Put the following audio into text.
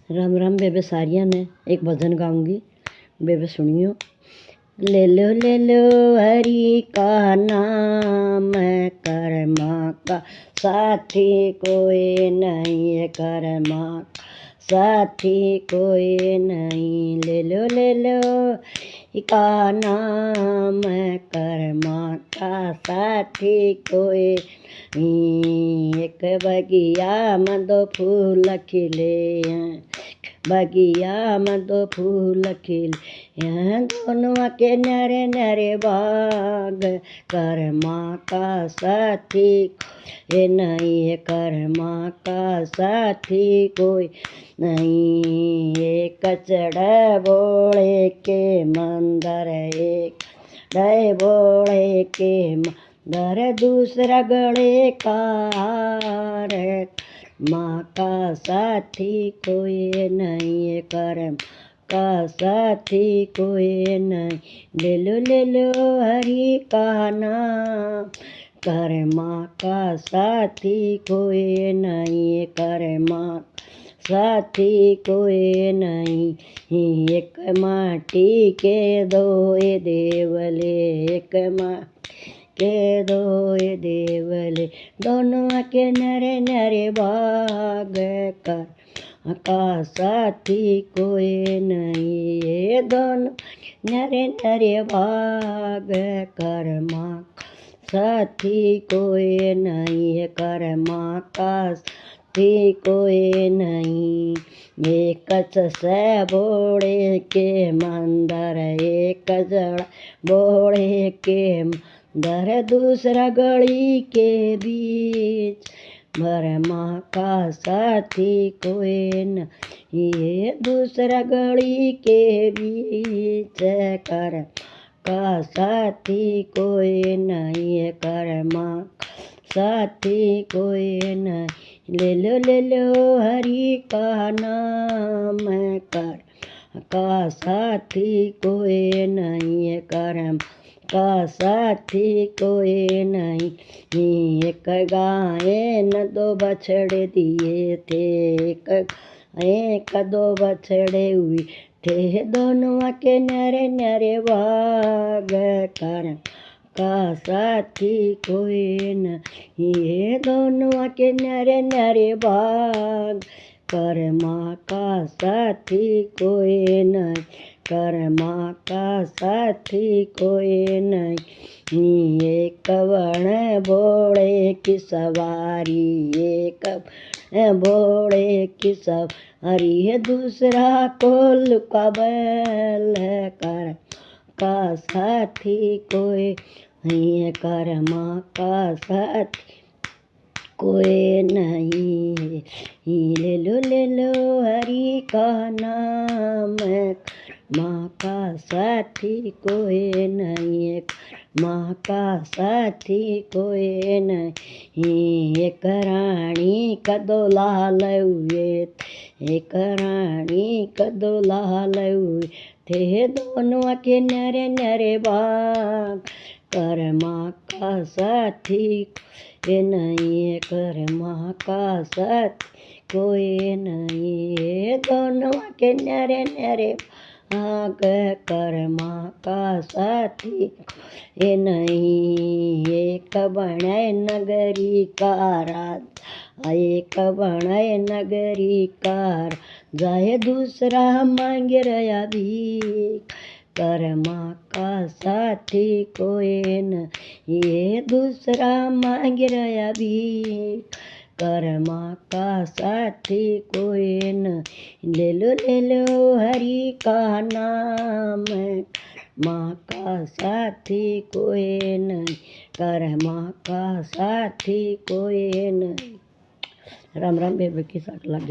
राम राम बेबे सारिया ने एक भजन गाऊंगी, बेबे सुनियो। ले लो हरि का नाम, कर्मा का साथी कोई नहीं, कर्मा साथी कोई नहीं। ले लो का नाम, कर्मा का साथी कोई नहीं। एक बगिया में दो फूल खिले हैं, बगिया में दो फूल खिले हैं, दोनों के न्यारे न्यारे बाग। कर्मा का साथी कोई नहीं, कर्मा का साथी कोई नहीं। एक चढ़ बोले के मंदिर, एक चढ़ बोले के मंदिर, दूसरा गले का हार। माँ का साथी कोई नहीं, कर्म का साथी कोई नहीं। ले लो हरि का नाम, कर्मा का साथी कोई नहीं, कर्मा साथी कोई नहीं। एक माटी के दो देवले, एक के दो देवले, दोनों के नरे नरे बाग। कर का साथी कोई नहीं, ये दोनों नरे नरे बाग। कर्मा साथी कोई नहीं, कर्मा का साथी कोई नहीं। एक से बोड़े के मंदिर, एक जड़ बोड़े के मंदिर, दूसरा गली के बीच। कर्मा का साथी कोई नहीं, ये दूसरा गली के बीच। कर्म का साथी कोई नहीं, कर्मा साथी कोई नहीं। ले लो हरि का नाम, कर्म का साथी कोई नहीं, कर्म का साथी कोई नहीं। एक गाय न दो बछड़े दिए थे, एक दो बछड़े हुए थे, दोनों के न्यारे न्यारे बाग। कर्म का साथी कोई नहीं, ये दोनों के न्यारे न्यारे बाग। कर्मा का साथी कोई नहीं, कर्मा का साथी कोई नहीं। एक बण भोड़े की सवारी, एक भोड़े की सवारी है, दूसरा कोल का बैल। कर्म का साथी कोई नहीं, कर्मा का साथी कोई नहीं। ले लो हरि का नाम, कर्मा का साथी कोई नहीं, कर्मा का साथी कोई नहीं। एक रानी का दो लाल हुए, एक रानी का दो लाल हुए थे, दोनों के न्यारे न्यारे बाग। कर्मा का साथी कोई नहीं, कर्मा का साथी कोई नहीं। दोनों के न्यारे न्यारे बाग। कर्मा का साथी कोई नहीं। एक बने नगरी का राजा, एक बने नगरी का राजा, दूसरा मांग रहा भीख। कर्मा का साथी कोई नहीं, ये दूसरा मांग रहा भीख। कर्मा का साथी कोई नहीं। ले लो हरि का नाम, कर्मा का साथी कोई नहीं, कर्मा का साथी कोई नहीं। राम राम बेबे की साथ लग